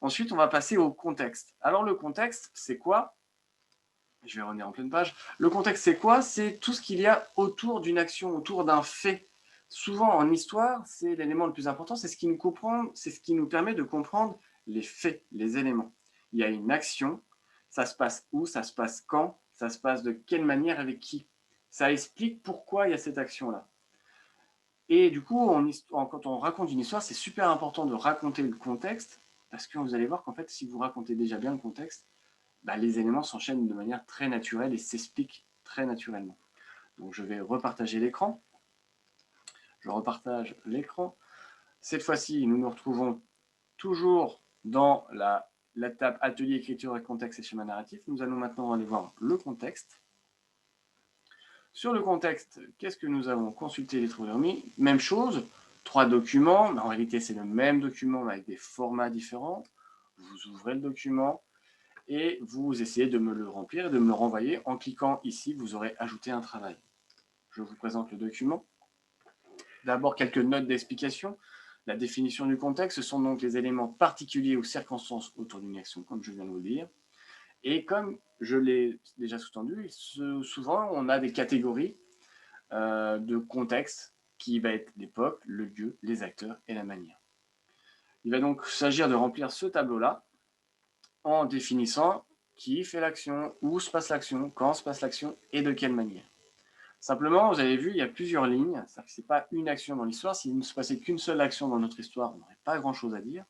Ensuite, on va passer au contexte. Alors, le contexte, c'est quoi? Je vais revenir en pleine page. Le contexte, c'est quoi? C'est tout ce qu'il y a autour d'une action, autour d'un fait. Souvent, en histoire, c'est l'élément le plus important, c'est ce qui nous comprend, c'est ce qui nous permet de comprendre les faits, les éléments. Il y a une action, ça se passe où, ça se passe quand, ça se passe de quelle manière, avec qui. Ça explique pourquoi il y a cette action-là. Et du coup, quand on raconte une histoire, c'est super important de raconter le contexte, parce que vous allez voir qu'en fait, si vous racontez déjà bien le contexte, bah, les éléments s'enchaînent de manière très naturelle et s'expliquent très naturellement. Donc je vais repartager l'écran. Je repartage l'écran. Cette fois-ci, nous nous retrouvons toujours dans la table Atelier, écriture et contexte et schéma narratif. Nous allons maintenant aller voir le contexte. Sur le contexte, qu'est-ce que nous avons? Consulter les trous remis. Même chose, 3 documents. Mais en réalité, c'est le même document, mais avec des formats différents. Vous ouvrez le document et vous essayez de me le remplir et de me le renvoyer. En cliquant ici, vous aurez ajouté un travail. Je vous présente le document. D'abord, quelques notes d'explication. La définition du contexte, ce sont donc les éléments particuliers ou circonstances autour d'une action, comme je viens de vous le dire. Et comme je l'ai déjà sous-tendu, souvent on a des catégories de contexte qui va être l'époque, le lieu, les acteurs et la manière. Il va donc s'agir de remplir ce tableau-là en définissant qui fait l'action, où se passe l'action, quand se passe l'action et de quelle manière. Simplement, vous avez vu, il y a plusieurs lignes, c'est-à-dire que ce n'est pas une action dans l'histoire. S'il ne se passait qu'une seule action dans notre histoire, on n'aurait pas grand-chose à dire.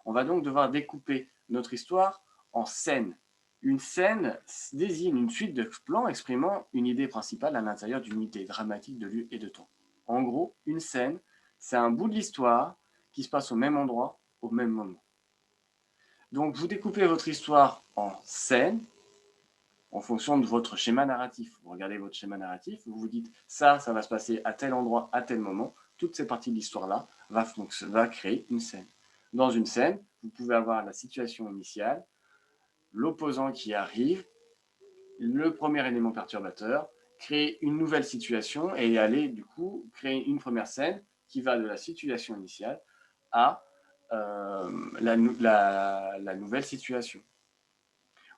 On va donc devoir découper notre histoire en scènes. Une scène désigne une suite de plans exprimant une idée principale à l'intérieur d'une unité dramatique de lieu et de temps. En gros, une scène, c'est un bout de l'histoire qui se passe au même endroit, au même moment. Donc, vous découpez votre histoire en scènes, en fonction de votre schéma narratif. Vous regardez votre schéma narratif, vous vous dites ça va se passer à tel endroit, à tel moment. Toutes ces parties de l'histoire-là va créer une scène. Dans une scène, vous pouvez avoir la situation initiale, l'opposant qui arrive, le premier élément perturbateur, créer une nouvelle situation et aller du coup créer une première scène qui va de la situation initiale à la nouvelle situation.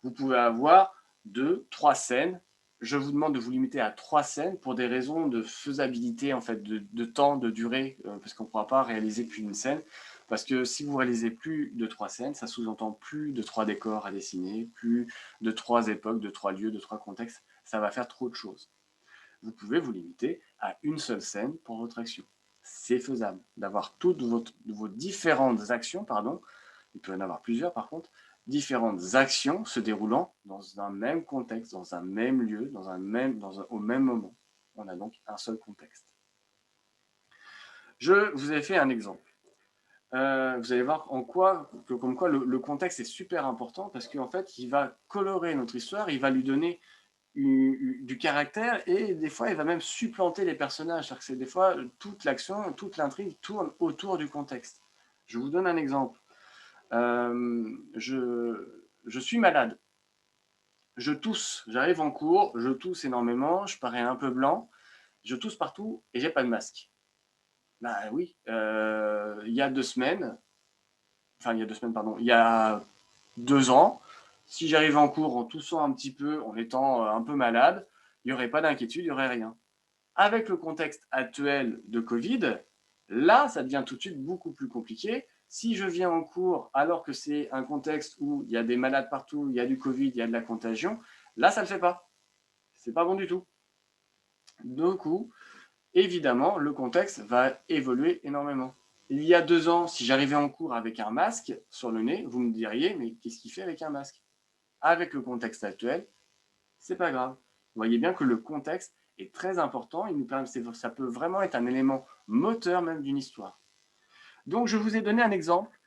Vous pouvez avoir 2, 3 scènes. Je vous demande de vous limiter à 3 scènes pour des raisons de faisabilité, en fait, de temps, de durée, parce qu'on ne pourra pas réaliser plus d'une scène. Parce que si vous réalisez plus de 3 scènes, ça sous-entend plus de 3 décors à dessiner, plus de 3 époques, de 3 lieux, de 3 contextes. Ça va faire trop de choses. Vous pouvez vous limiter à une seule scène pour votre action. C'est faisable d'avoir toutes vos différentes actions, pardon, il peut y en avoir plusieurs par contre, différentes actions se déroulant dans un même contexte, dans un même lieu, au même moment. On a donc un seul contexte. Je vous ai fait un exemple. Vous allez voir comme quoi le contexte est super important parce qu'en fait, il va colorer notre histoire, il va lui donner du caractère et des fois, il va même supplanter les personnages. C'est-à-dire que c'est des fois, toute l'action, toute l'intrigue tourne autour du contexte. Je vous donne un exemple. Je suis malade. Je tousse. J'arrive en cours, je tousse énormément, je parais un peu blanc, je tousse partout et j'ai pas de masque. Bah oui, il y a 2 semaines, enfin il y a 2 semaines, pardon, il y a 2 ans, si j'arrivais en cours en toussant un petit peu, en étant un peu malade, il n'y aurait pas d'inquiétude, il n'y aurait rien. Avec le contexte actuel de Covid, là, ça devient tout de suite beaucoup plus compliqué. Si je viens en cours alors que c'est un contexte où il y a des malades partout, il y a du Covid, il y a de la contagion, là, ça ne le fait pas. C'est pas bon du tout. Du coup, évidemment, le contexte va évoluer énormément. Il y a 2 ans, si j'arrivais en cours avec un masque sur le nez, vous me diriez, mais qu'est-ce qu'il fait avec un masque? Avec le contexte actuel, c'est pas grave. Vous voyez bien que le contexte est très important. Ça peut vraiment être un élément moteur même d'une histoire. Donc, je vous ai donné un exemple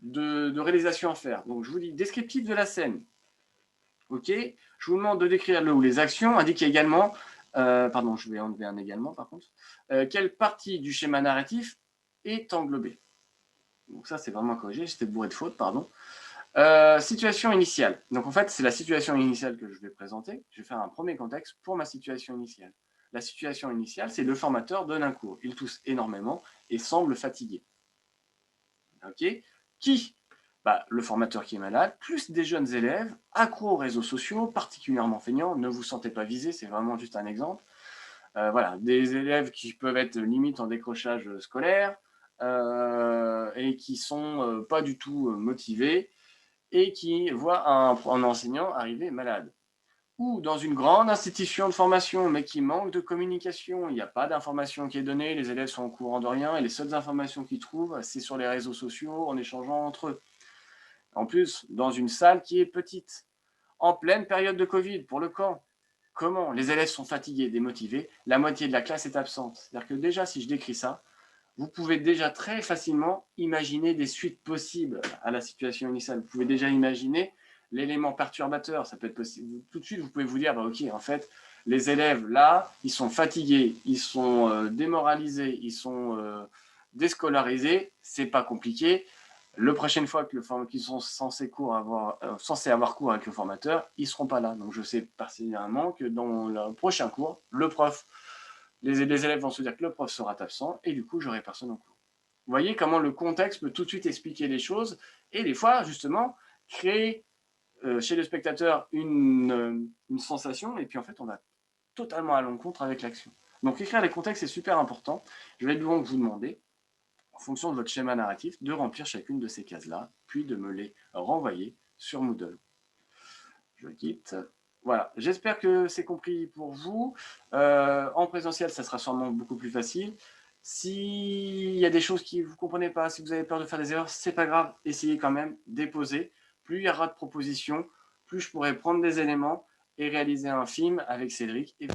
de réalisation à faire. Donc, je vous dis descriptif de la scène. OK. Je vous demande de décrire le ou les actions. Indiquez également, pardon, je vais enlever un également par contre, quelle partie du schéma narratif est englobée. Donc, ça, c'est vraiment corrigé. J'étais bourré de fautes, pardon. Situation initiale. Donc en fait, c'est la situation initiale que je vais présenter. Je vais faire un premier contexte pour ma situation initiale. La situation initiale, c'est le formateur donne un cours. Il tousse énormément et semble fatigué. Ok. Qui Bah, le formateur qui est malade, plus des jeunes élèves accros aux réseaux sociaux, particulièrement feignants, ne vous sentez pas visé, c'est vraiment juste un exemple. Voilà, des élèves qui peuvent être limite en décrochage scolaire et qui sont pas du tout motivés et qui voient un enseignant arriver malade. Ou dans une grande institution de formation, mais qui manque de communication, il n'y a pas d'information qui est donnée, les élèves sont au courant de rien et les seules informations qu'ils trouvent, c'est sur les réseaux sociaux en échangeant entre eux. En plus, dans une salle qui est petite, en pleine période de Covid, pour le camp. Comment? Les élèves sont fatigués, démotivés, la moitié de la classe est absente. C'est-à-dire que déjà, si je décris ça, vous pouvez déjà très facilement imaginer des suites possibles à la situation initiale. Vous pouvez déjà imaginer l'élément perturbateur. Ça peut être possible. Tout de suite, vous pouvez vous dire, bah, ok, en fait, les élèves là, ils sont fatigués, ils sont démoralisés, ils sont déscolarisés. C'est pas compliqué. La prochaine fois qu'ils sont censés avoir cours avec le formateur, ils ne seront pas là. Donc je sais particulièrement que dans le prochain cours, les élèves vont se dire que le prof sera absent et du coup, j'aurai personne en cours. Vous voyez comment le contexte peut tout de suite expliquer les choses et des fois, justement, créer chez le spectateur une sensation et puis en fait, on va totalement à l'encontre avec l'action. Donc écrire les contextes, c'est super important. Je vais donc vous demander en fonction de votre schéma narratif, de remplir chacune de ces cases-là, puis de me les renvoyer sur Moodle. Je quitte. Voilà, j'espère que c'est compris pour vous. En présentiel, ça sera sûrement beaucoup plus facile. S'il y a des choses que vous ne comprenez pas, si vous avez peur de faire des erreurs, c'est pas grave, essayez quand même, déposez. Plus il y aura de propositions, plus je pourrai prendre des éléments et réaliser un film avec Cédric et vous.